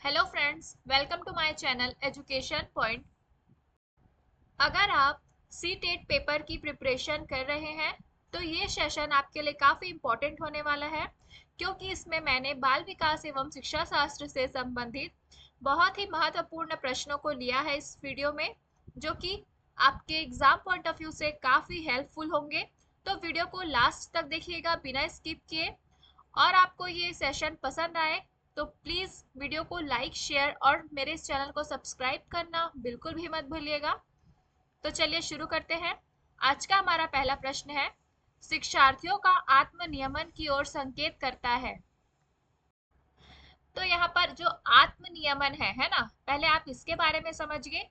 Hello friends, welcome to my channel education point. अगर आप C TET paper की preparation कर रहे हैं तो ये सेशन आपके लिए काफ़ी इम्पोर्टेंट होने वाला है, क्योंकि इसमें मैंने बाल विकास एवं शिक्षा शास्त्र से संबंधित बहुत ही महत्वपूर्ण प्रश्नों को लिया है इस वीडियो में, जो कि आपके एग्जाम पॉइंट ऑफ व्यू से काफ़ी हेल्पफुल होंगे। तो वीडियो को लास्ट तक देखिएगा बिना स्किप किए। और आपको ये सेशन पसंद आए तो प्लीज़ वीडियो को लाइक, शेयर और मेरे इस चैनल को सब्सक्राइब करना बिल्कुल भी मत भूलिएगा। तो चलिए शुरू करते हैं। आज का हमारा पहला प्रश्न है, शिक्षार्थियों का आत्म नियमन की ओर संकेत करता है। तो यहाँ पर जो आत्म नियमन है ना, पहले आप इसके बारे में समझिए।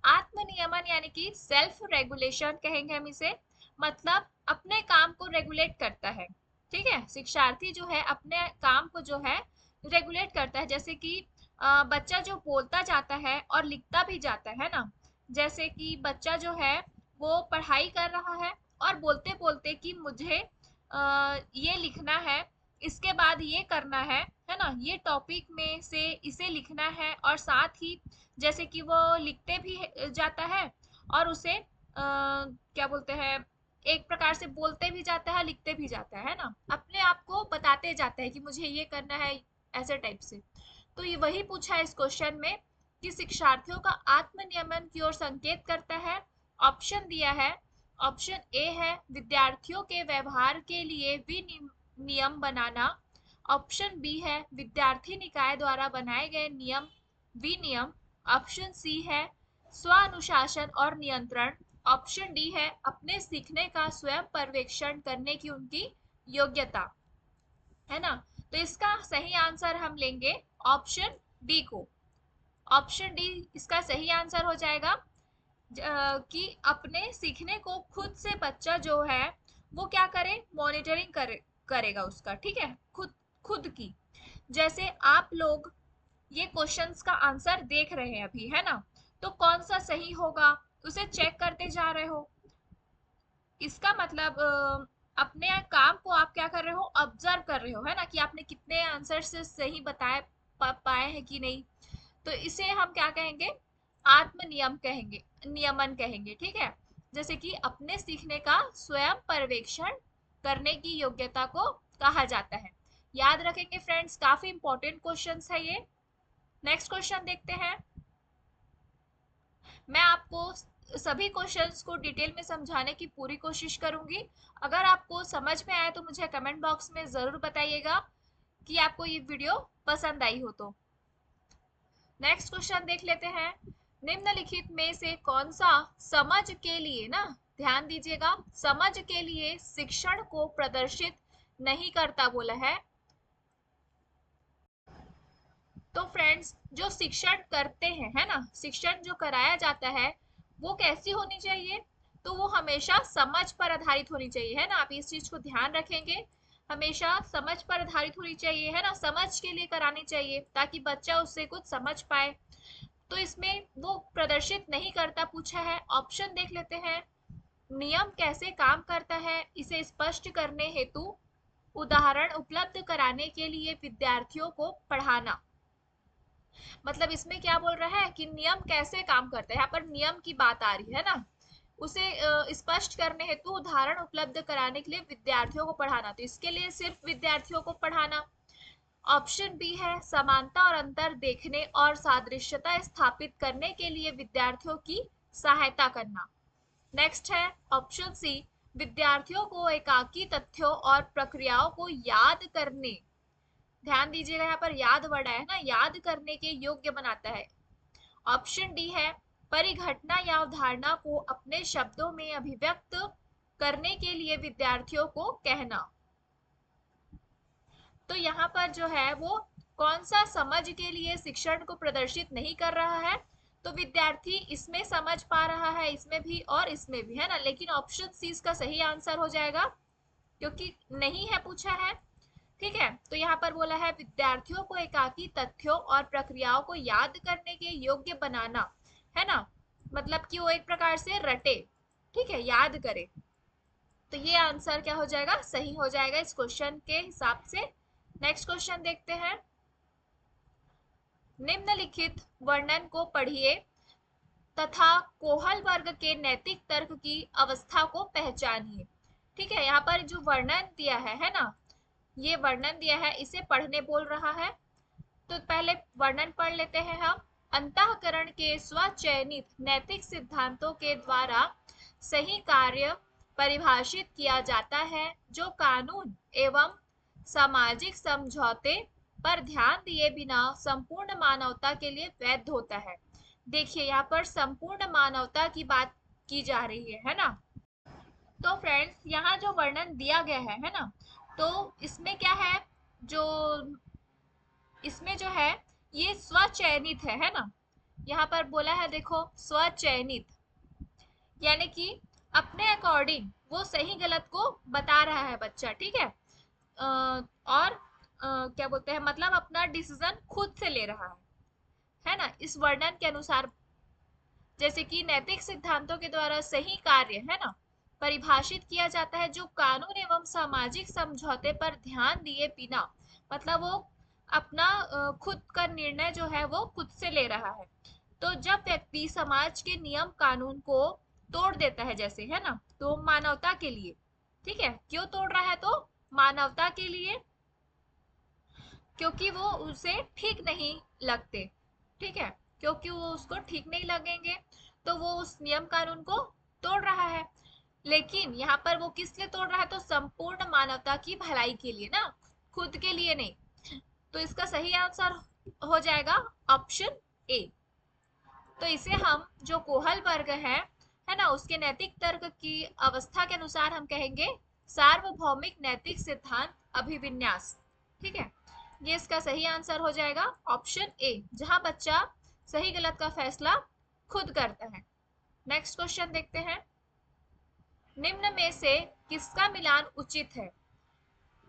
आत्म नियमन यानी कि सेल्फ रेगुलेशन कहेंगे हम इसे। मतलब अपने काम को रेगुलेट करता है। ठीक है, शिक्षार्थी जो है अपने काम को जो है रेगुलेट करता है। जैसे कि बच्चा जो बोलता जाता है और लिखता भी जाता है ना। जैसे कि बच्चा जो है वो पढ़ाई कर रहा है और बोलते बोलते कि मुझे ये लिखना है, इसके बाद ये करना है ना, ये टॉपिक में से इसे लिखना है। और साथ ही जैसे कि वो लिखते भी जाता है और उसे क्या बोलते हैं, एक प्रकार से बोलते भी जाता है, लिखते भी जाता है ना, अपने आप को बताते जाता है कि मुझे ये करना है, ऐसे टाइप से। तो ये वही पूछा है इस क्वेश्चन में कि शिक्षार्थियों का आत्म नियमन की ओर संकेत करता है। ऑप्शन दिया है। ऑप्शन ए है विद्यार्थियों के व्यवहार के लिए नियम बनाना। ऑप्शन बी है विद्यार्थी निकाय द्वारा बनाए गए नियम विनियम। ऑप्शन सी है स्व अनुशासन और नियंत्रण। ऑप्शन डी है अपने सीखने का स्वयं पर्यवेक्षण करने की उनकी योग्यता, है ना। तो इसका सही आंसर हम लेंगे ऑप्शन डी को। ऑप्शन डी इसका सही आंसर हो जाएगा। कि अपने सीखने को खुद से बच्चा जो है वो क्या करे, मॉनिटरिंग करेगा उसका। ठीक है, खुद खुद की। जैसे आप लोग ये क्वेश्चंस का आंसर देख रहे हैं अभी, है ना, तो कौन सा सही होगा उसे चेक करते जा रहे हो। इसका मतलब अपने काम को आप क्या कर रहे हो, ऑब्जर्व कर रहे हो, है ना, कि आपने कितने आंसर से सही बताए पाए हैं कि नहीं। तो इसे हम क्या कहेंगे, आत्म नियम कहेंगे, नियमन कहेंगे। ठीक है, जैसे कि अपने सीखने का स्वयं पर्यवेक्षण करने की योग्यता को कहा जाता है। याद रखेंगे फ्रेंड्स, काफी इंपॉर्टेंट क्वेश्चंस है ये। नेक्स्ट क्वेश्चन देखते हैं। मैं आपको सभी क्वेश्चंस को डिटेल में समझाने की पूरी कोशिश करूंगी। अगर आपको समझ में आए तो मुझे कमेंट बॉक्स में जरूर बताइएगा कि आपको ये वीडियो पसंद आई हो तो। नेक्स्ट क्वेश्चन देख लेते हैं। निम्नलिखित में से कौन सा समझ के लिए ना, ध्यान दीजिएगा, समझ के लिए शिक्षण को प्रदर्शित नहीं करता बोला है। तो फ्रेंड्स, जो शिक्षण करते हैं, है ना, शिक्षण जो कराया जाता है वो कैसी होनी चाहिए, तो वो हमेशा समझ पर आधारित होनी चाहिए, है ना। आप इस चीज को ध्यान रखेंगे, हमेशा समझ पर आधारित होनी चाहिए, है ना, समझ के लिए करानी चाहिए ताकि बच्चा उससे कुछ समझ पाए। तो इसमें वो प्रदर्शित नहीं करता पूछा है। ऑप्शन देख लेते हैं। नियम कैसे काम करता है इसे स्पष्ट करने हेतु उदाहरण उपलब्ध कराने के लिए विद्यार्थियों को पढ़ाना। मतलब इसमें क्या बोल रहा है कि नियम कैसे काम करता है, यहाँ पर नियम की बात आ रही है ना, उसे स्पष्ट करने हेतु उदाहरण उपलब्ध कराने के लिए विद्यार्थियों को पढ़ाना। तो इसके लिए सिर्फ विद्यार्थियों को पढ़ाना। ऑप्शन बी है समानता और अंतर देखने और सादृश्यता स्थापित करने के लिए विद्यार्थियों की सहायता करना। नेक्स्ट है ऑप्शन सी विद्यार्थियों को एकाकी तथ्यों और प्रक्रियाओं को याद करने, ध्यान दीजिएगा यहाँ पर याद वर्ड है ना, याद करने के योग्य बनाता है। ऑप्शन डी है परिघटना या अवधारणा को अपने शब्दों में अभिव्यक्त करने के लिए विद्यार्थियों को कहना। तो यहाँ पर जो है वो कौन सा समझ के लिए शिक्षण को प्रदर्शित नहीं कर रहा है, तो विद्यार्थी इसमें समझ पा रहा है, इसमें भी और इसमें भी, है ना। लेकिन ऑप्शन सी इसका सही आंसर हो जाएगा, क्योंकि नहीं है पूछा है। ठीक है, तो यहाँ पर बोला है विद्यार्थियों को एकाकी तथ्यों और प्रक्रियाओं को याद करने के योग्य बनाना, है ना, मतलब कि वो एक प्रकार से रटे, ठीक है, याद करे। तो ये आंसर क्या हो जाएगा, सही हो जाएगा इस क्वेश्चन के हिसाब से। नेक्स्ट क्वेश्चन देखते हैं। निम्नलिखित वर्णन को पढ़िए तथा कोहल वर्ग के नैतिक तर्क की अवस्था को पहचानिए। ठीक है, यहाँ पर जो वर्णन दिया है ना, ये वर्णन दिया है, इसे पढ़ने बोल रहा है। तो पहले वर्णन पढ़ लेते हैं हम। अंतःकरण के स्वचयनित नैतिक सिद्धांतों के द्वारा सही कार्य परिभाषित किया जाता है जो कानून एवं सामाजिक समझौते पर ध्यान दिए बिना संपूर्ण मानवता के लिए वैध होता है। देखिए यहाँ पर संपूर्ण मानवता की बात की जा रही है ना। तो फ्रेंड्स यहाँ जो वर्णन दिया गया है ना, तो इसमें क्या है, जो इसमें जो है ये स्वचयनित है ना। यहाँ पर बोला है देखो स्वचयनित, यानी कि अपने अकॉर्डिंग वो सही गलत को बता रहा है बच्चा। ठीक है, और क्या बोलते हैं, मतलब अपना डिसीजन खुद से ले रहा है ना, इस वर्णन के अनुसार। जैसे कि नैतिक सिद्धांतों के द्वारा सही कार्य है ना परिभाषित किया जाता है जो कानून एवं सामाजिक समझौते पर ध्यान दिए बिना, मतलब वो अपना खुद का निर्णय जो है वो खुद से ले रहा है। तो जब व्यक्ति समाज के नियम कानून को तोड़ देता है जैसे है ना, तो मानवता के लिए, ठीक है, क्यों तोड़ रहा है, तो मानवता के लिए, क्योंकि वो उसे ठीक नहीं लगते। ठीक है, क्योंकि वो उसको ठीक नहीं लगेंगे तो वो उस नियम कानून को तोड़ रहा है। लेकिन यहाँ पर वो किस लिए तोड़ रहा है, तो संपूर्ण मानवता की भलाई के लिए ना, खुद के लिए नहीं। तो इसका सही आंसर हो जाएगा ऑप्शन ए। तो इसे हम जो कोहल वर्ग है ना, उसके नैतिक तर्क की अवस्था के अनुसार हम कहेंगे सार्वभौमिक नैतिक सिद्धांत अभिविन्यास। ठीक है, ये इसका सही आंसर हो जाएगा ऑप्शन ए, जहां बच्चा सही गलत का फैसला खुद करता है। नेक्स्ट क्वेश्चन देखते हैं। निम्न में से किसका मिलान उचित है?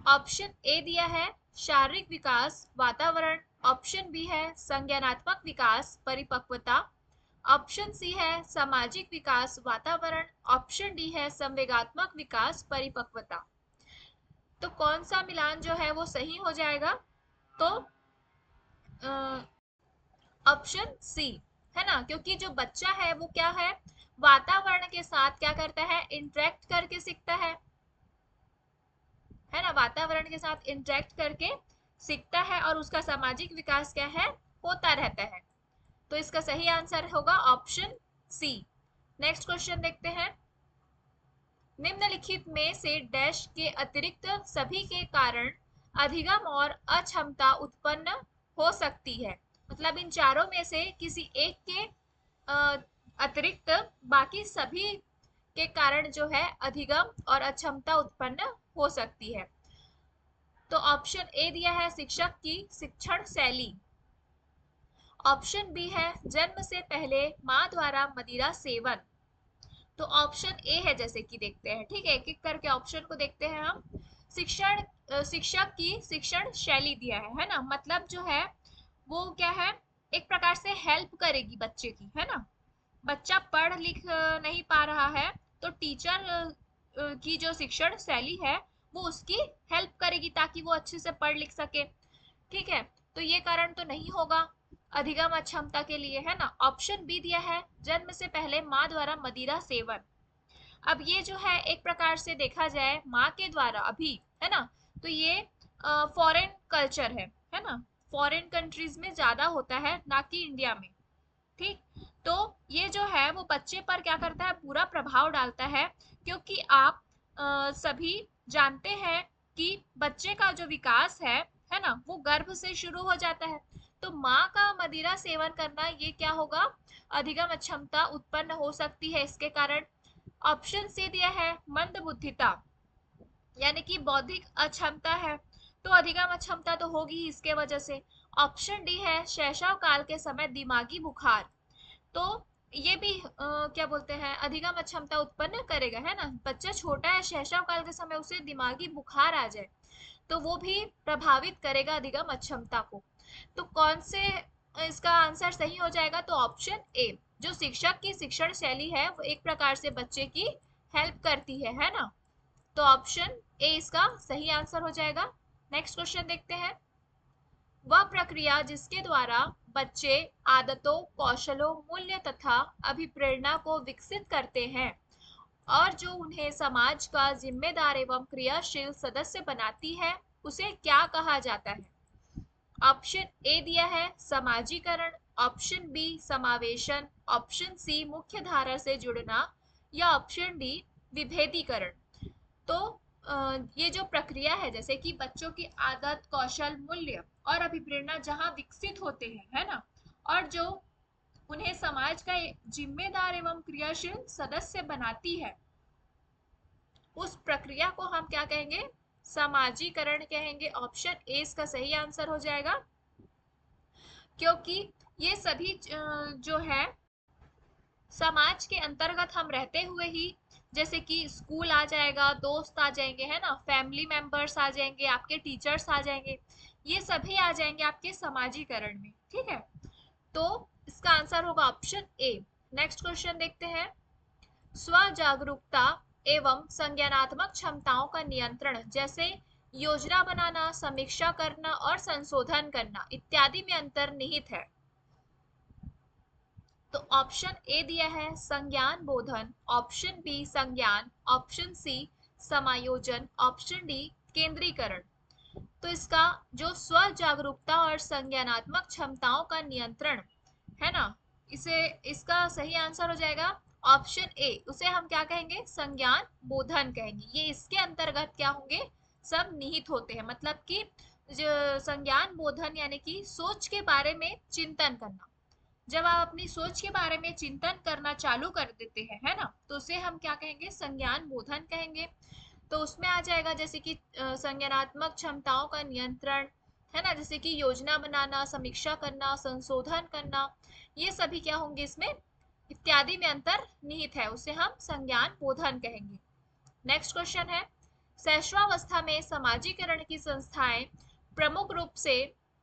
ऑप्शन ए दिया है शारीरिक विकास वातावरण, ऑप्शन बी है संज्ञानात्मक विकास परिपक्वता, ऑप्शन सी है सामाजिक विकास वातावरण, ऑप्शन डी है संवेगात्मक विकास परिपक्वता। तो कौन सा मिलान जो है वो सही हो जाएगा, तो ऑप्शन सी है ना, क्योंकि जो बच्चा है वो क्या है, वातावरण के साथ क्या करता है, इंटरेक्ट करके सीखता है ना, वातावरण के साथ इंटरेक्ट करके सीखता है और उसका सामाजिक विकास क्या है, होता रहता है। तो इसका सही आंसर होगा ऑप्शन सी। नेक्स्ट क्वेश्चन देखते हैं। निम्नलिखित में से डैश के अतिरिक्त सभी के कारण अधिगम और अक्षमता उत्पन्न हो सकती है। मतलब इन चारों में से किसी एक के अतिरिक्त बाकी सभी के कारण जो है अधिगम और अक्षमता उत्पन्न हो सकती है। तो ऑप्शन ए दिया है शिक्षक की शिक्षण शैली, ऑप्शन बी है जन्म से पहले माँ द्वारा मदिरा सेवन। तो ऑप्शन ए है, जैसे कि देखते हैं, ठीक है, एक एक करके ऑप्शन को देखते हैं हम। शिक्षण शिक्षक की शिक्षण शैली दिया है ना, मतलब जो है वो क्या है, एक प्रकार से हेल्प करेगी बच्चे की, है ना। बच्चा पढ़ लिख नहीं पा रहा है तो टीचर की जो शिक्षण शैली है वो उसकी हेल्प करेगी ताकि वो अच्छे से पढ़ लिख सके। ठीक है, तो ये कारण तो नहीं होगा अधिगम अक्षमता के लिए, है ना। ऑप्शन बी दिया है जन्म से पहले माँ द्वारा मदिरा सेवन। अब ये जो है एक प्रकार से देखा जाए माँ के द्वारा अभी, है ना, तो ये फॉरेन कल्चर है ना, फॉरेन कंट्रीज में ज्यादा होता है ना कि इंडिया में। ठीक, तो ये जो है वो बच्चे पर क्या करता है, पूरा प्रभाव डालता है, क्योंकि आप सभी जानते हैं कि बच्चे का जो विकास है ना, वो गर्भ से शुरू हो जाता है। तो माँ का मदिरा सेवन करना ये क्या होगा, अधिगम अक्षमता उत्पन्न हो सकती है इसके कारण। ऑप्शन सी दिया है मंद बुद्धिता, यानी कि बौद्धिक अक्षमता है, तो अधिगम अक्षमता तो होगी ही इसके वजह से। ऑप्शन डी है शैशव काल के समय दिमागी बुखार, तो ये भी क्या बोलते हैं, अधिगम अक्षमता उत्पन्न करेगा, है ना। बच्चा छोटा है, शैशव काल के समय उसे दिमागी बुखार आ जाए तो वो भी प्रभावित करेगा अधिगम अक्षमता को। तो कौन से इसका आंसर सही हो जाएगा, तो ऑप्शन ए, जो शिक्षक की शिक्षण शैली है वो एक प्रकार से बच्चे की हेल्प करती है ना। तो ऑप्शन ए इसका सही आंसर हो जाएगा। नेक्स्ट क्वेश्चन देखते हैं। वह प्रक्रिया जिसके द्वारा बच्चे आदतों, कौशलों, मूल्य तथा अभिप्रेरणा को विकसित करते हैं और जो उन्हें समाज का जिम्मेदार एवं क्रियाशील सदस्य बनाती है, उसे क्या कहा जाता है? ऑप्शन ए दिया है समाजीकरण, ऑप्शन बी समावेशन, ऑप्शन सी मुख्य धारा से जुड़ना या ऑप्शन डी विभेदीकरण। तो ये जो प्रक्रिया है, जैसे कि बच्चों की आदत, कौशल, मूल्य और अभिप्रेरणा जहाँ विकसित होते हैं, है ना, और जो उन्हें समाज का जिम्मेदार एवं क्रियाशील सदस्य बनाती है, उस प्रक्रिया को हम क्या कहेंगे? समाजीकरण कहेंगे। ऑप्शन ए इसका सही आंसर हो जाएगा, क्योंकि ये सभी जो है समाज के अंतर्गत हम रहते हुए ही, जैसे कि स्कूल आ जाएगा, दोस्त आ जाएंगे, है ना, फैमिली मेंबर्स आ जाएंगे, आपके टीचर्स आ जाएंगे, ये सभी आ जाएंगे आपके समाजीकरण में। ठीक है, तो इसका आंसर होगा ऑप्शन ए। नेक्स्ट क्वेश्चन देखते हैं। स्व जागरूकता एवं संज्ञानात्मक क्षमताओं का नियंत्रण, जैसे योजना बनाना, समीक्षा करना और संशोधन करना इत्यादि में अंतर्निहित है। तो ऑप्शन ए दिया है संज्ञान बोधन, ऑप्शन बी संज्ञान, ऑप्शन सी समायोजन, ऑप्शन डी केंद्रीकरण। तो इसका जो स्व जागरूकता और संज्ञानात्मक क्षमताओं का नियंत्रण है ना, इसे इसका सही आंसर हो जाएगा ऑप्शन ए। उसे हम क्या कहेंगे? संज्ञान बोधन कहेंगे। ये इसके अंतर्गत क्या होंगे? सब निहित होते हैं। मतलब कि जो संज्ञान बोधन यानी कि सोच के बारे में चिंतन करना, जब आप अपनी सोच के बारे में चिंतन करना चालू कर देते हैं, है ना, तो उसे हम क्या कहेंगे? संज्ञान बोधन कहेंगे। तो उसमें आ जाएगा जैसे कि संज्ञानात्मक क्षमताओं का नियंत्रण, है ना, जैसे कि योजना बनाना, समीक्षा करना, संशोधन करना, ये सभी क्या होंगे? इसमें इत्यादि में अंतर निहित है, उसे हम संज्ञान बोधन कहेंगे। नेक्स्ट क्वेश्चन है, शैशवावस्था में समाजीकरण की संस्थाएं प्रमुख रूप से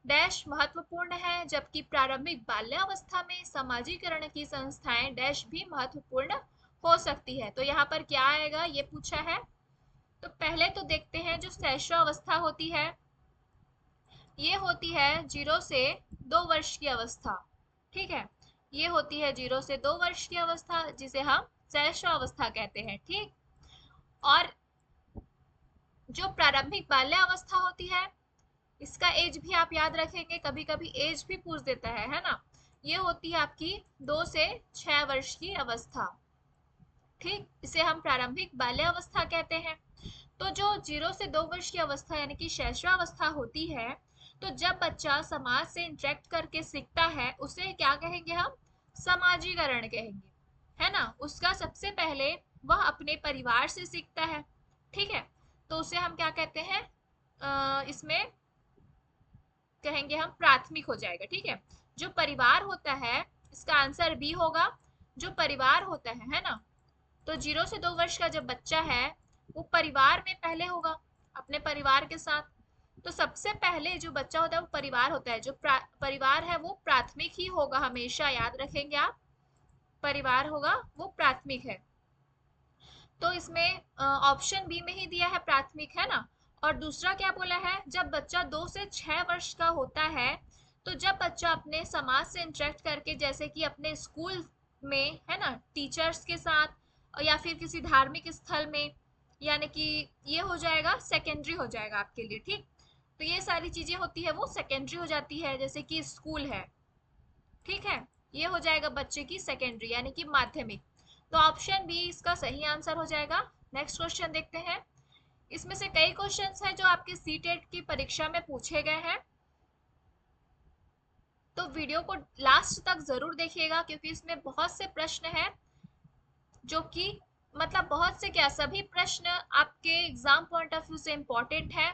डैश महत्वपूर्ण है, जबकि प्रारंभिक बाल्यावस्था में समाजीकरण की संस्थाएं डैश भी महत्वपूर्ण हो सकती है। तो यहाँ पर क्या आएगा, ये पूछा है। तो पहले तो देखते हैं, जो शैशवावस्था होती है, ये होती है 0 से 2 वर्ष की अवस्था। ठीक है, ये होती है 0 से 2 वर्ष की अवस्था, जिसे हम शैशवावस्था कहते हैं। ठीक, और जो प्रारंभिक बाल्यावस्था होती है, इसका एज भी आप याद रखेंगे, कभी कभी एज भी पूछ देता है ना, ये होती है आपकी 2 से 6 वर्ष की अवस्था। ठीक, इसे हम प्रारंभिक बाल्यावस्था कहते हैं। तो जो 0 से 2 वर्ष की अवस्था यानी कि शैशवावस्था होती है, तो जब बच्चा समाज से इंटरेक्ट करके सीखता है, उसे क्या कहेंगे हम? समाजीकरण कहेंगे, है ना। उसका सबसे पहले वह अपने परिवार से सीखता है। ठीक है, तो उसे हम क्या कहते हैं? इसमें कहेंगे हम प्राथमिक हो जाएगा। ठीक है, जो परिवार होता है, इसका आंसर बी होगा, जो परिवार होता है ना। तो 0 से 2 वर्ष का जब बच्चा है, वो परिवार में पहले होगा, अपने परिवार के साथ। तो सबसे पहले जो बच्चा होता है वो परिवार होता है। जो परिवार है वो प्राथमिक ही होगा, हमेशा याद रखेंगे आप, परिवार होगा वो प्राथमिक है। तो इसमें ऑप्शन बी में ही दिया है प्राथमिक, है ना। और दूसरा क्या बोला है? जब बच्चा 2 से 6 वर्ष का होता है, तो जब बच्चा अपने समाज से इंटरेक्ट करके, जैसे कि अपने स्कूल में, है ना, टीचर्स के साथ या फिर किसी धार्मिक स्थल में, यानी कि ये हो जाएगा सेकेंडरी हो जाएगा आपके लिए। ठीक, तो ये सारी चीजें होती है वो सेकेंडरी हो जाती है, जैसे कि स्कूल है। ठीक है, ये हो जाएगा बच्चे की सेकेंडरी यानी कि माध्यमिक। तो ऑप्शन बी इसका सही आंसर हो जाएगा। नेक्स्ट क्वेश्चन देखते हैं। इसमें से कई क्वेश्चंस हैं जो आपके सीटेट की परीक्षा में पूछे गए हैं, तो वीडियो को लास्ट तक जरूर देखिएगा, क्योंकि इसमें बहुत से प्रश्न हैं जो कि मतलब बहुत से क्या, सभी प्रश्न आपके एग्जाम पॉइंट ऑफ व्यू से इम्पोर्टेंट है।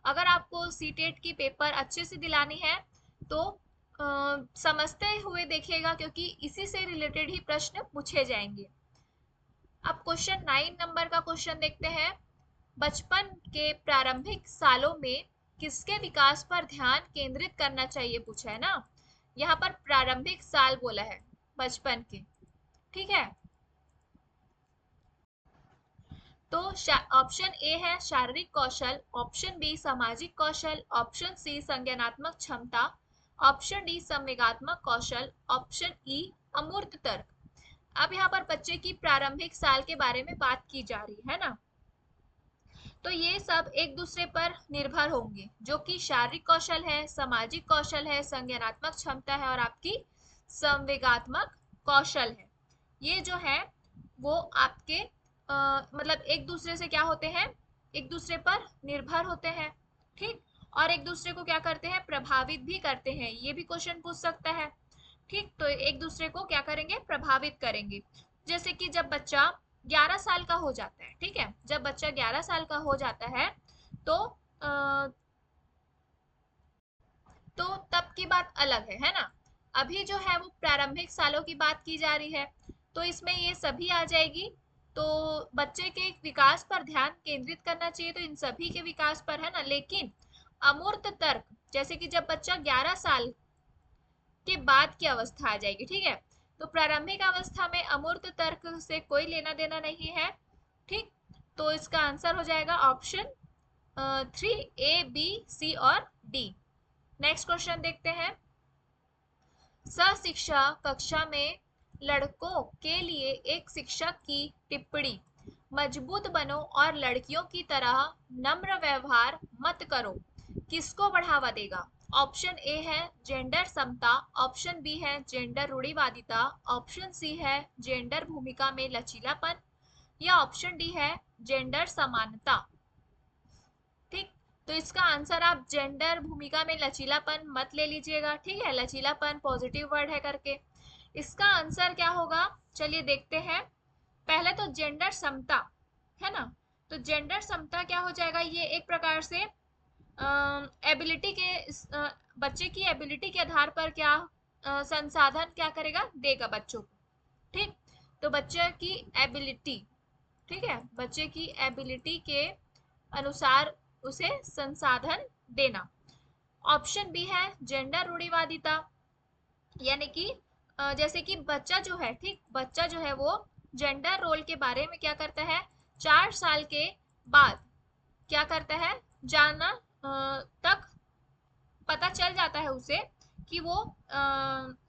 अगर आपको सीटेट की पेपर अच्छे से दिलानी है, तो समझते हुए देखिएगा, क्योंकि इसी से रिलेटेड ही प्रश्न पूछे जाएंगे। अब क्वेश्चन 9 नंबर का क्वेश्चन देखते हैं। बचपन के प्रारंभिक सालों में किसके विकास पर ध्यान केंद्रित करना चाहिए, पूछा है ना। यहाँ पर प्रारंभिक साल बोला है, बचपन के। ठीक है, तो ऑप्शन ए है शारीरिक कौशल, ऑप्शन बी सामाजिक कौशल, ऑप्शन सी संज्ञानात्मक क्षमता, ऑप्शन डी संवेगात्मक कौशल, ऑप्शन ई अमूर्त तर्क। अब यहाँ पर बच्चे की प्रारंभिक साल के बारे में बात की जा रही है ना, तो ये सब एक दूसरे पर निर्भर होंगे, जो कि शारीरिक कौशल है, सामाजिक कौशल है, संज्ञानात्मक क्षमता है और आपकी संवेगात्मक कौशल है। ये जो है वो आपके मतलब एक दूसरे से क्या होते हैं, एक दूसरे पर निर्भर होते हैं, ठीक, और एक दूसरे को क्या करते हैं, प्रभावित भी करते हैं। ये भी क्वेश्चन पूछ सकता है, ठीक, तो एक दूसरे को क्या करेंगे, प्रभावित करेंगे। जैसे कि जब बच्चा 11 साल का हो जाता है, ठीक है, जब बच्चा 11 साल का हो जाता है तो तो तब की बात अलग है ना। अभी जो है वो प्रारंभिक सालों की बात की जा रही है, तो इसमें ये सभी आ जाएगी। तो बच्चे के विकास पर ध्यान केंद्रित करना चाहिए, तो इन सभी के विकास पर है ना। लेकिन अमूर्त तर्क, जैसे कि जब बच्चा 11 साल के बाद की अवस्था आ जाएगी, ठीक है, तो प्रारंभिक अवस्था में अमूर्त तर्क से कोई लेना देना नहीं है, ठीक। तो इसका आंसर हो जाएगा ऑप्शन 3, ए बी सी और डी। नेक्स्ट क्वेश्चन देखते हैं। शिक्षा कक्षा में लड़कों के लिए एक शिक्षक की टिप्पणी, मजबूत बनो और लड़कियों की तरह नम्र व्यवहार मत करो, किसको बढ़ावा देगा? ऑप्शन ए है जेंडर समता, ऑप्शन बी है जेंडर रूढ़िवादिता, ऑप्शन सी है जेंडर भूमिका में लचीलापन, या ऑप्शन डी है जेंडर समानता। ठीक, तो इसका आंसर आप जेंडर भूमिका में लचीलापन मत ले लीजिएगा, ठीक है, लचीलापन पॉजिटिव वर्ड है करके। इसका आंसर क्या होगा, चलिए देखते हैं। पहले तो जेंडर समता है ना, तो जेंडर समता क्या हो जाएगा, ये एक प्रकार से एबिलिटी के बच्चे की एबिलिटी के आधार पर क्या संसाधन क्या करेगा, देगा बच्चों को, ठीक। तो बच्चे की एबिलिटी, ठीक है, बच्चे की एबिलिटी के अनुसार उसे संसाधन देना। ऑप्शन बी है जेंडर रूढ़िवादिता, यानी कि जैसे कि बच्चा जो है, ठीक, बच्चा जो है वो जेंडर रोल के बारे में क्या करता है, 4 साल के बाद क्या करता है, जानना तक पता चल जाता है उसे कि वो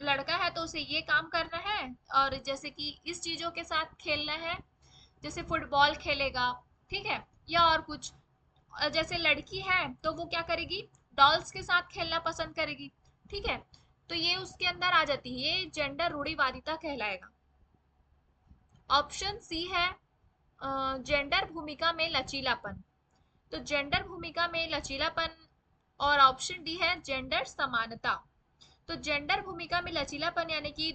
लड़का है तो उसे ये काम करना है, और जैसे कि इस चीजों के साथ खेलना है, जैसे फुटबॉल खेलेगा, ठीक है, या और कुछ। जैसे लड़की है तो वो क्या करेगी, डॉल्स के साथ खेलना पसंद करेगी, ठीक है, तो ये उसके अंदर आ जाती है, ये जेंडर रूढ़िवादिता कहलाएगा। ऑप्शन सी है जेंडर भूमिका में लचीलापन, तो जेंडर भूमिका में लचीलापन, और ऑप्शन डी है जेंडर समानता। तो जेंडर भूमिका में लचीलापन यानी कि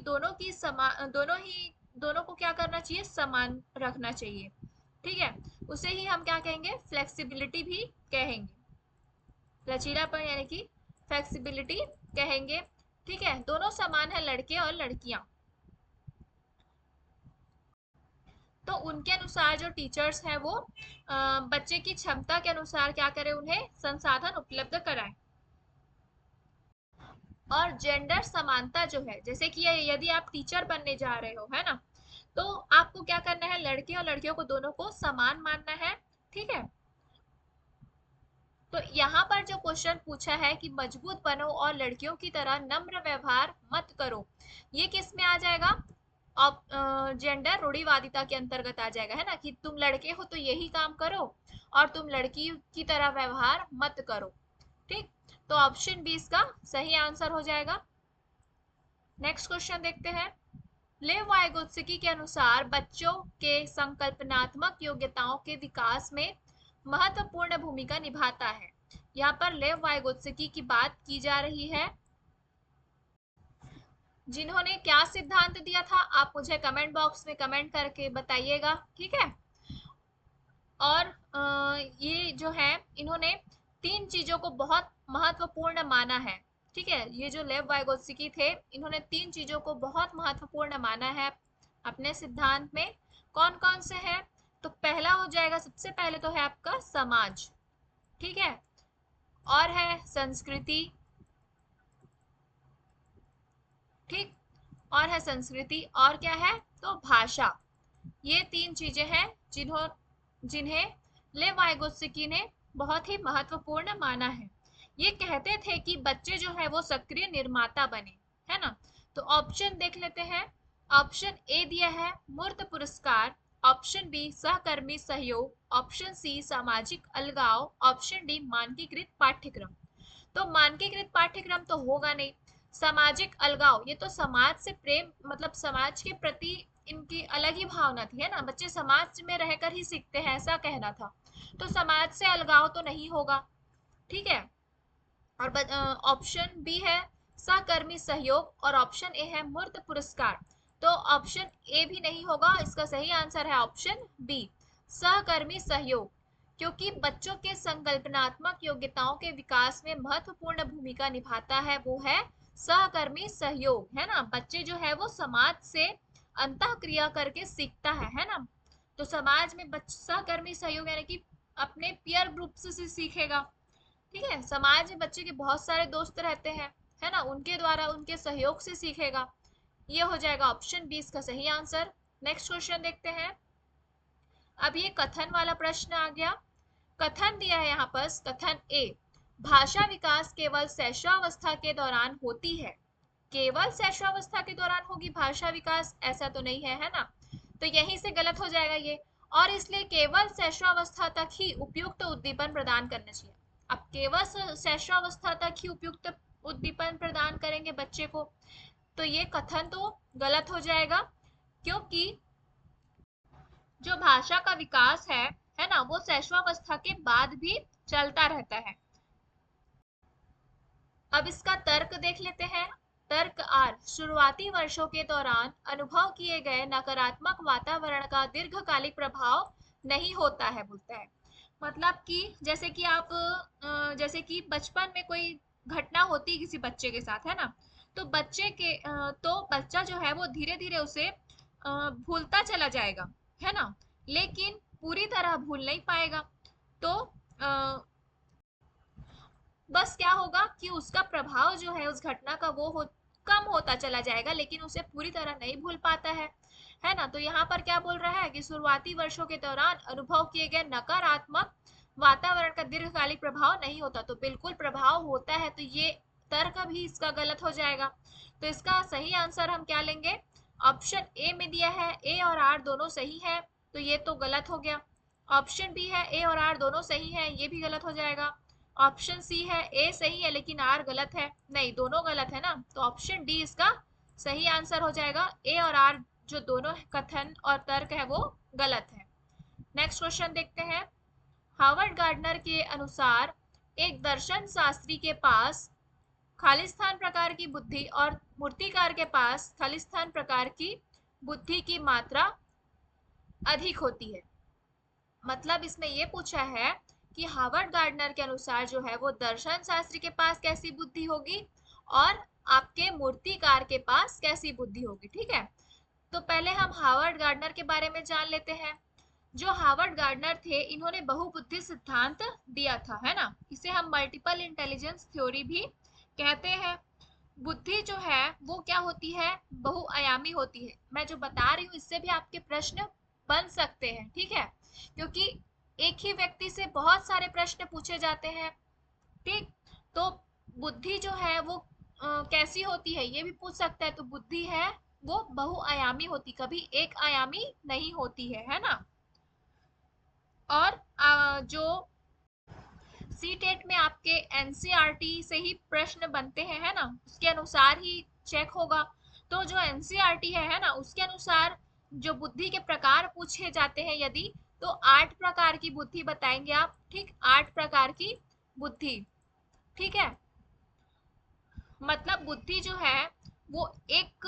दोनों को क्या करना चाहिए, समान रखना चाहिए, ठीक है, उसे ही हम क्या कहेंगे, फ्लेक्सिबिलिटी भी कहेंगे। लचीलापन यानी कि फ्लेक्सिबिलिटी कहेंगे, ठीक है, दोनों समान है, लड़के और लड़कियां। तो उनके अनुसार जो टीचर्स हैं वो बच्चे की क्षमता के अनुसार क्या करें, उन्हें संसाधन उपलब्ध कराएं। और जेंडर समानता जो है, जैसे कि यदि आप टीचर बनने जा रहे हो, है ना, तो आपको क्या करना है, लड़के और लड़कियों को दोनों को समान मानना है, ठीक है। तो यहाँ पर जो क्वेश्चन पूछा है कि मजबूत बनो और लड़कियों की तरह नम्र व्यवहार मत करो, ये किस में आ जाएगा, जेंडर रूढ़िवादिता के अंतर्गत आ जाएगा, है ना, कि तुम लड़के हो तो यही काम करो और तुम लड़की की तरह व्यवहार मत करो, ठीक। तो ऑप्शन बी इसका सही आंसर हो जाएगा। नेक्स्ट क्वेश्चन देखते हैं। लेव वाइगोत्स्की के अनुसार बच्चों के संकल्पनात्मक योग्यताओं के विकास में महत्वपूर्ण भूमिका निभाता है। यहाँ पर लेव वाइगोत्स्की की बात की जा रही है, जिन्होंने क्या सिद्धांत दिया था, आप मुझे कमेंट बॉक्स में कमेंट करके बताइएगा, ठीक है। और ये जो है इन्होंने 3 चीजों को बहुत महत्वपूर्ण माना है, ठीक है, ये जो लेव वाइगोत्स्की थे इन्होंने 3 चीजों को बहुत महत्वपूर्ण माना है अपने सिद्धांत में। कौन कौन से हैं, तो पहला हो जाएगा, सबसे पहले तो है आपका समाज, ठीक है, और है संस्कृति, ठीक, और है संस्कृति, और क्या है, तो भाषा। ये 3 चीजें हैं जिन्हें लेव वाइगोत्स्की ने बहुत ही महत्वपूर्ण माना है। ये कहते थे कि बच्चे जो है वो सक्रिय निर्माता बने, है ना। तो ऑप्शन देख लेते हैं। ऑप्शन ए दिया है मूर्त पुरस्कार, ऑप्शन बी सहकर्मी सहयोग, ऑप्शन सी सामाजिक अलगाव, ऑप्शन डी मानकीकृत पाठ्यक्रम। तो मानकीकृत पाठ्यक्रम तो होगा नहीं। सामाजिक अलगाव, ये तो समाज से प्रेम, मतलब समाज के प्रति इनकी अलग ही भावना थी, है ना, बच्चे समाज में रहकर ही सीखते हैं, ऐसा कहना था। तो समाज से अलगाव तो नहीं होगा, ठीक है। और ऑप्शन बी है सहकर्मी सहयोग और ऑप्शन ए है मूर्त पुरस्कार। तो ऑप्शन ए भी नहीं होगा, इसका सही आंसर है ऑप्शन बी सहकर्मी सहयोग। क्योंकि बच्चों के संकल्पनात्मक योग्यताओं के विकास में महत्वपूर्ण भूमिका निभाता है वो है सहकर्मी सहयोग, है ना। बच्चे जो है वो समाज से अंतः क्रिया करके सीखता है ना। तो समाज में सहकर्मी सहयोग यानी कि अपने पीयर ग्रुप से सीखेगा, ठीक है। समाज में बच्चे के बहुत सारे दोस्त रहते हैं, है ना, उनके द्वारा उनके सहयोग से सीखेगा। ये हो जाएगा ऑप्शन बी इसका सही आंसर। नेक्स्ट क्वेश्चन देखते हैं। अब ये कथन वाला प्रश्न आ गया। कथन दिया है यहाँ पर, कथन ए, भाषा विकास केवल शैशवावस्था के दौरान होती है। केवल शैशवावस्था के दौरान होगी भाषा विकास, ऐसा तो नहीं है, है ना। तो यहीं से गलत हो जाएगा ये। और इसलिए केवल शैशवावस्था तक ही उपयुक्त उद्दीपन प्रदान करना चाहिए। अब केवल शैशवावस्था तक ही उपयुक्त उद्दीपन प्रदान करेंगे बच्चे को, तो ये कथन तो गलत हो जाएगा। क्योंकि जो भाषा का विकास है ना, वो शैशवावस्था के बाद भी चलता रहता है। अब इसका तर्क देख लेते हैं। तर्क आर, शुरुआती वर्षों के दौरान अनुभव किए गए नकारात्मक वातावरण का दीर्घकालिक प्रभाव नहीं होता है, बोलता है। मतलब कि जैसे कि आप जैसे कि बचपन में कोई घटना होती है किसी बच्चे के साथ, है ना, तो तो बच्चा जो है वो धीरे धीरे उसे भूलता चला जाएगा, है ना, लेकिन पूरी तरह भूल नहीं पाएगा। तो बस क्या होगा कि उसका प्रभाव जो है उस घटना का कम होता चला जाएगा, लेकिन उसे पूरी तरह नहीं भूल पाता है ना। तो यहाँ पर क्या बोल रहा है कि शुरुआती वर्षों के दौरान अनुभव किए गए नकारात्मक वातावरण का दीर्घकालिक प्रभाव नहीं होता, तो बिल्कुल प्रभाव होता है। तो ये तर्क भी इसका गलत हो जाएगा। तो इसका सही आंसर हम क्या लेंगे, ऑप्शन ए में दिया है ए और आर दोनों सही है, तो ये तो गलत हो गया। ऑप्शन बी है ए और आर दोनों सही है, ये भी गलत हो जाएगा। ऑप्शन सी है ए सही है लेकिन आर गलत है, नहीं दोनों गलत है ना, तो ऑप्शन डी इसका सही आंसर हो जाएगा। ए और आर जो दोनों कथन और तर्क है वो गलत है। नेक्स्ट क्वेश्चन देखते हैं। हावर्ड गार्डनर के अनुसार एक दर्शन शास्त्री के पास खालिस्तान प्रकार की बुद्धि और मूर्तिकार के पास खालिस्तान प्रकार की बुद्धि की मात्रा अधिक होती है। मतलब इसमें ये पूछा है कि हावर्ड गार्डनर के अनुसार जो है वो दर्शन शास्त्री के पास कैसी बुद्धि होगी और आपके मूर्तिकार के पास कैसी बुद्धि होगी, ठीक है। तो पहले हम हावर्ड गार्डनर के बारे में जान लेते हैं। जो हावर्ड गार्डनर थे, इन्होंने बहुबुद्धि सिद्धांत दिया था, है ना। इसे हम मल्टीपल इंटेलिजेंस थ्योरी भी कहते हैं। बुद्धि जो है वो क्या होती है, बहुआयामी होती है। मैं जो बता रही हूँ इससे भी आपके प्रश्न बन सकते हैं, ठीक है, क्योंकि एक ही व्यक्ति से बहुत सारे प्रश्न पूछे जाते हैं, ठीक। तो बुद्धि जो है वो कैसी होती है ये भी पूछ सकता है। तो बुद्धि है वो बहुआयामी होती, कभी एक आयामी नहीं होती है ना। और जो सी टेट में आपके एनसीईआरटी से ही प्रश्न बनते हैं, है ना, उसके अनुसार ही चेक होगा। तो जो एनसीईआरटी है ना, उसके अनुसार जो बुद्धि के प्रकार पूछे जाते हैं यदि, तो 8 प्रकार की बुद्धि बताएंगे आप, ठीक, 8 प्रकार की बुद्धि, ठीक है। मतलब बुद्धि जो है वो एक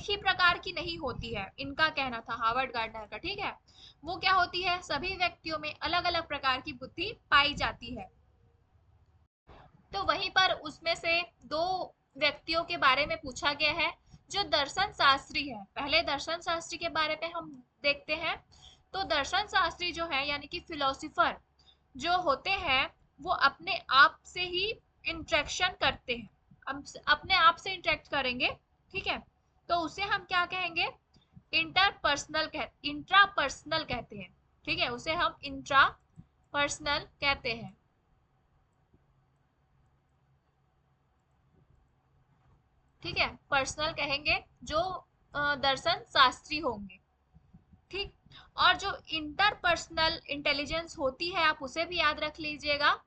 ही प्रकार की नहीं होती है, इनका कहना था हावर्ड गार्डनर का, ठीक है। वो क्या होती है, सभी व्यक्तियों में अलग अलग प्रकार की बुद्धि पाई जाती है। तो वहीं पर उसमें से दो व्यक्तियों के बारे में पूछा गया है जो दर्शन शास्त्री है। पहले दर्शन शास्त्री के बारे में हम देखते हैं। तो दर्शन शास्त्री जो है यानी कि फिलोसोफर जो होते हैं, वो अपने आप से ही इंटरेक्शन करते हैं, अपने आप से इंटरेक्ट करेंगे, ठीक है। तो उसे हम क्या कहेंगे, इंट्रापर्सनल कहते हैं, ठीक है, उसे हम इंट्रा पर्सनल कहते हैं। ठीक है, पर्सनल कहेंगे जो दर्शन शास्त्री होंगे। ठीक। और जो इंटरपर्सनल इंटेलिजेंस होती है आप उसे भी याद रख लीजिएगा।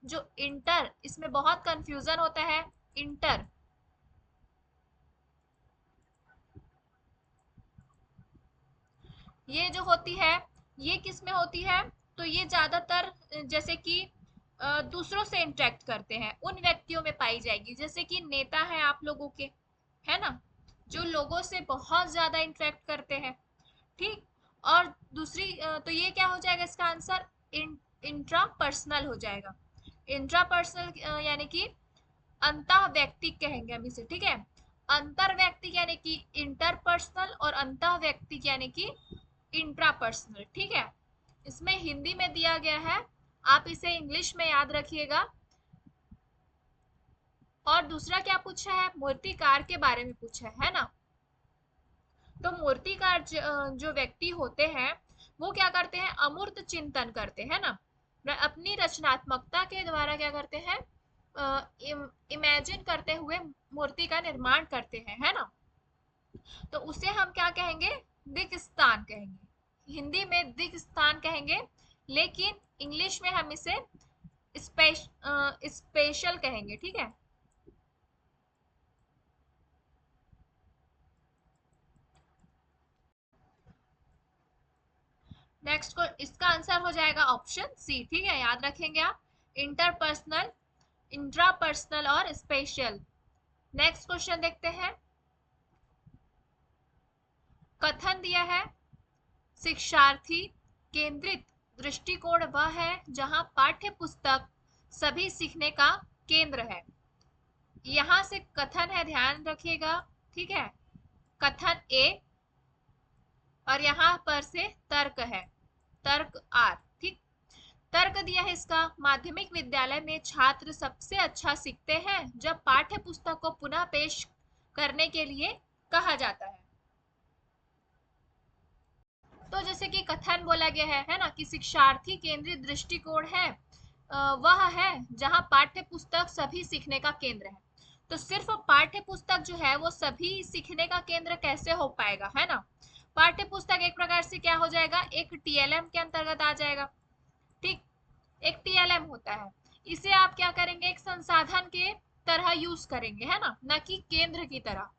जो इंटर, इसमें बहुत कंफ्यूजन होता है। इंटर, ये जो होती है ये किस में होती है, तो ये ज्यादातर जैसे कि दूसरों से इंटरेक्ट करते हैं उन व्यक्तियों में पाई जाएगी, जैसे कि नेता है आप लोगों के, है ना, जो लोगों से बहुत ज्यादा इंटरेक्ट करते हैं। ठीक। और दूसरी तो ये क्या हो जाएगा इसका आंसर, इंट्रा पर्सनल हो जाएगा। इंट्रा पर्सनल यानी कि अंतः व्यक्ति कहेंगे हम इसे। ठीक है, अंतर व्यक्ति यानी कि इंटरपर्सनल और अंतः व्यक्ति यानी कि इंट्रापर्सनल। ठीक है, इसमें हिंदी में दिया गया है, आप इसे इंग्लिश में याद रखिएगा। और दूसरा क्या पूछा है, मूर्तिकार के बारे में पूछा है ना। तो मूर्तिकार जो व्यक्ति होते हैं वो क्या करते हैं, अमूर्त चिंतन करते हैं ना, अपनी रचनात्मकता के द्वारा क्या करते हैं, इमेजिन करते हुए मूर्ति का निर्माण करते हैं, है ना। तो उसे हम क्या कहेंगे, दिक् स्थान कहेंगे। हिंदी में दिक् स्थान कहेंगे, लेकिन इंग्लिश में हम इसे स्पेशल कहेंगे। ठीक है, नेक्स्ट को इसका आंसर हो जाएगा ऑप्शन सी। ठीक है, याद रखेंगे आप, इंटरपर्सनल, इंट्रापर्सनल और स्पेशल। नेक्स्ट क्वेश्चन देखते हैं। कथन दिया है, शिक्षार्थी केंद्रित दृष्टिकोण वह है जहां पाठ्य पुस्तक सभी सीखने का केंद्र है। यहां से कथन है, ध्यान रखिएगा। ठीक है, कथन ए और यहां पर से तर्क है, तर्क आर। ठीक, तर्क दिया है इसका, माध्यमिक विद्यालय में छात्र सबसे अच्छा सीखते हैं जब पाठ्य पुस्तक को पुनः पेश करने के लिए कहा जाता है। तो जैसे कि कथन बोला गया है ना, कि शिक्षार्थी केंद्रित दृष्टिकोण है वह है जहां पाठ्य पुस्तक सभी सीखने का केंद्र है। तो सिर्फ पाठ्य पुस्तक जो है वो सभी सीखने का केंद्र कैसे हो पाएगा, है ना। पाठ्य पुस्तक एक प्रकार से क्या हो जाएगा, एक टीएलएम के अंतर्गत आ जाएगा। ठीक, एक टीएलएम होता है, इसे आप क्या करेंगे, एक संसाधन के तरह यूज करेंगे, है ना, न कि केंद्र की तरह।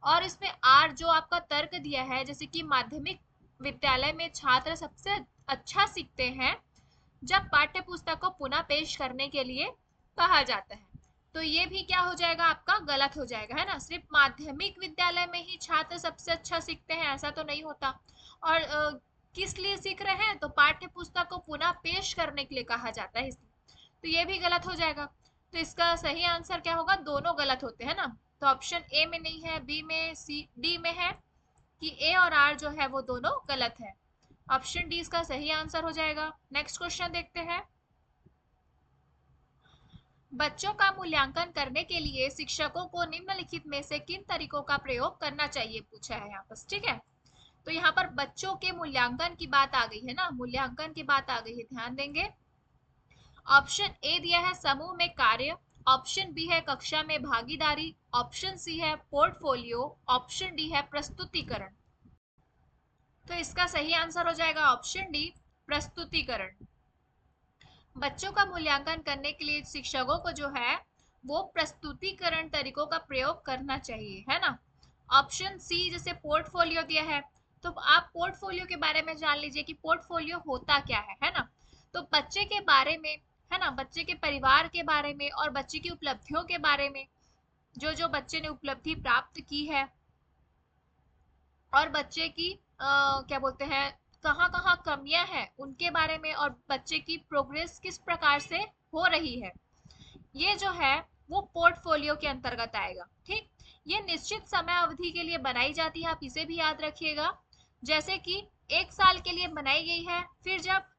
और इसमें आर जो आपका तर्क दिया है, जैसे कि माध्यमिक विद्यालय में छात्र सबसे अच्छा सीखते हैं जब पाठ्य पुस्तक को पुनः पेश करने के लिए कहा जाता है, तो ये भी क्या हो जाएगा आपका, गलत हो जाएगा, है ना। सिर्फ माध्यमिक विद्यालय में ही छात्र सबसे अच्छा सीखते हैं ऐसा तो नहीं होता। और किस लिए सीख रहे हैं, तो पाठ्य पुस्तक को पुनः पेश करने के लिए कहा जाता है इसलिए, तो ये भी गलत हो जाएगा। तो इसका सही आंसर क्या होगा, दोनों गलत होते हैं ना। तो ऑप्शन ए में नहीं है, बी में, सी डी में है कि ए और आर जो है वो दोनों गलत है। ऑप्शन डी इसका सही आंसर हो जाएगा। नेक्स्ट क्वेश्चन देखते हैं। बच्चों का मूल्यांकन करने के लिए शिक्षकों को निम्नलिखित में से किन तरीकों का प्रयोग करना चाहिए, पूछा है यहाँ पर। ठीक है, तो यहाँ पर बच्चों के मूल्यांकन की बात आ गई है ना, मूल्यांकन की बात आ गई है, ध्यान देंगे। ऑप्शन ए दिया है समूह में कार्य, ऑप्शन बी है कक्षा में भागीदारी, ऑप्शन सी है पोर्टफोलियो, ऑप्शन डी है प्रस्तुतिकरण। तो इसका सही आंसर हो जाएगा ऑप्शन डी, प्रस्तुतिकरण। बच्चों का मूल्यांकन करने के लिए शिक्षकों को जो है वो प्रस्तुतिकरण तरीकों का प्रयोग करना चाहिए, है ना। ऑप्शन सी जैसे पोर्टफोलियो दिया है, तो आप पोर्टफोलियो के बारे में जान लीजिए कि पोर्टफोलियो होता क्या है ना। तो बच्चे के बारे में, है ना, बच्चे के परिवार के बारे में और बच्चे की उपलब्धियों के बारे में, जो जो बच्चे ने उपलब्धि प्राप्त की है और बच्चे की क्या बोलते हैं, कहाँ कहाँ कमियां हैं उनके बारे में, और बच्चे की प्रोग्रेस किस प्रकार से हो रही है, ये जो है वो पोर्टफोलियो के अंतर्गत आएगा। ठीक, ये निश्चित समय अवधि के लिए बनाई जाती है, आप इसे भी याद रखिएगा। जैसे कि 1 साल के लिए बनाई गई है, फिर जब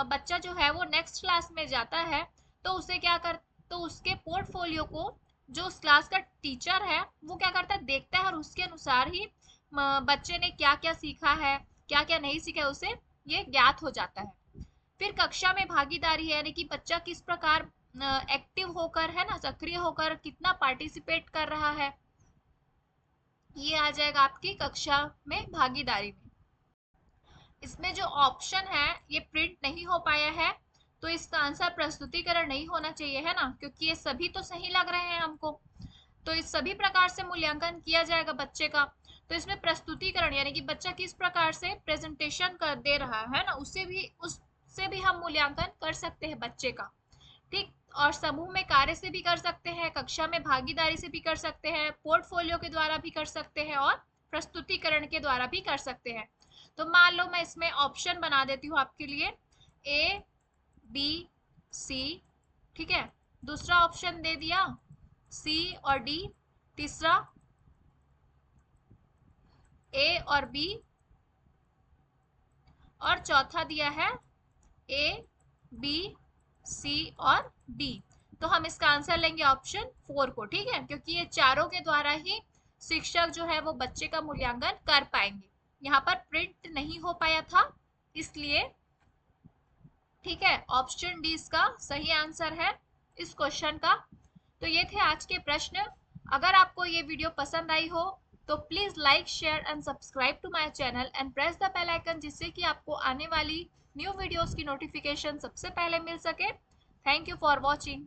बच्चा जो है वो नेक्स्ट क्लास में जाता है तो उसे क्या कर, तो उसके पोर्टफोलियो को जो उस क्लास का टीचर है वो क्या करता है, देखता है, और उसके अनुसार ही बच्चे ने क्या क्या सीखा है, क्या क्या नहीं सीखा है, उसे ये ज्ञात हो जाता है। फिर कक्षा में भागीदारी है, यानी कि बच्चा किस प्रकार एक्टिव होकर, है ना, सक्रिय होकर कितना पार्टिसिपेट कर रहा है, जाएगा आपकी कक्षा में भागीदारी में। इसमें जो ऑप्शन है ये प्रिंट नहीं हो पाया है, तो इसका आंसर प्रस्तुतिकरण नहीं होना चाहिए, है ना, क्योंकि ये सभी तो सही लग रहे हैं हमको। तो इस सभी प्रकार से मूल्यांकन किया जाएगा बच्चे का। तो इसमें प्रस्तुतिकरण यानी कि बच्चा किस प्रकार से प्रेजेंटेशन कर दे रहा है ना, उससे भी हम मूल्यांकन कर सकते हैं बच्चे का। ठीक, और समूह में कार्य से भी कर सकते हैं, कक्षा में भागीदारी से भी कर सकते हैं, पोर्टफोलियो के द्वारा भी कर सकते हैं और प्रस्तुतिकरण के द्वारा भी कर सकते हैं। तो मान लो मैं इसमें ऑप्शन बना देती हूँ आपके लिए ए बी सी, ठीक है, दूसरा ऑप्शन दे दिया सी और डी, तीसरा ए और बी, और चौथा दिया है ए बी सी और डी। तो हम इसका आंसर लेंगे ऑप्शन 4 को, ठीक है, क्योंकि ये चारों के द्वारा ही शिक्षक जो है वो बच्चे का मूल्यांकन कर पाएंगे। यहाँ पर प्रिंट नहीं हो पाया था इसलिए, ठीक है, ऑप्शन डी इसका सही आंसर है इस क्वेश्चन का। तो ये थे आज के प्रश्न। अगर आपको ये वीडियो पसंद आई हो तो please like share and subscribe to my channel and press the bell icon, जिससे कि आपको आने वाली न्यू वीडियोस की नोटिफिकेशन सबसे पहले मिल सके। Thank you for watching.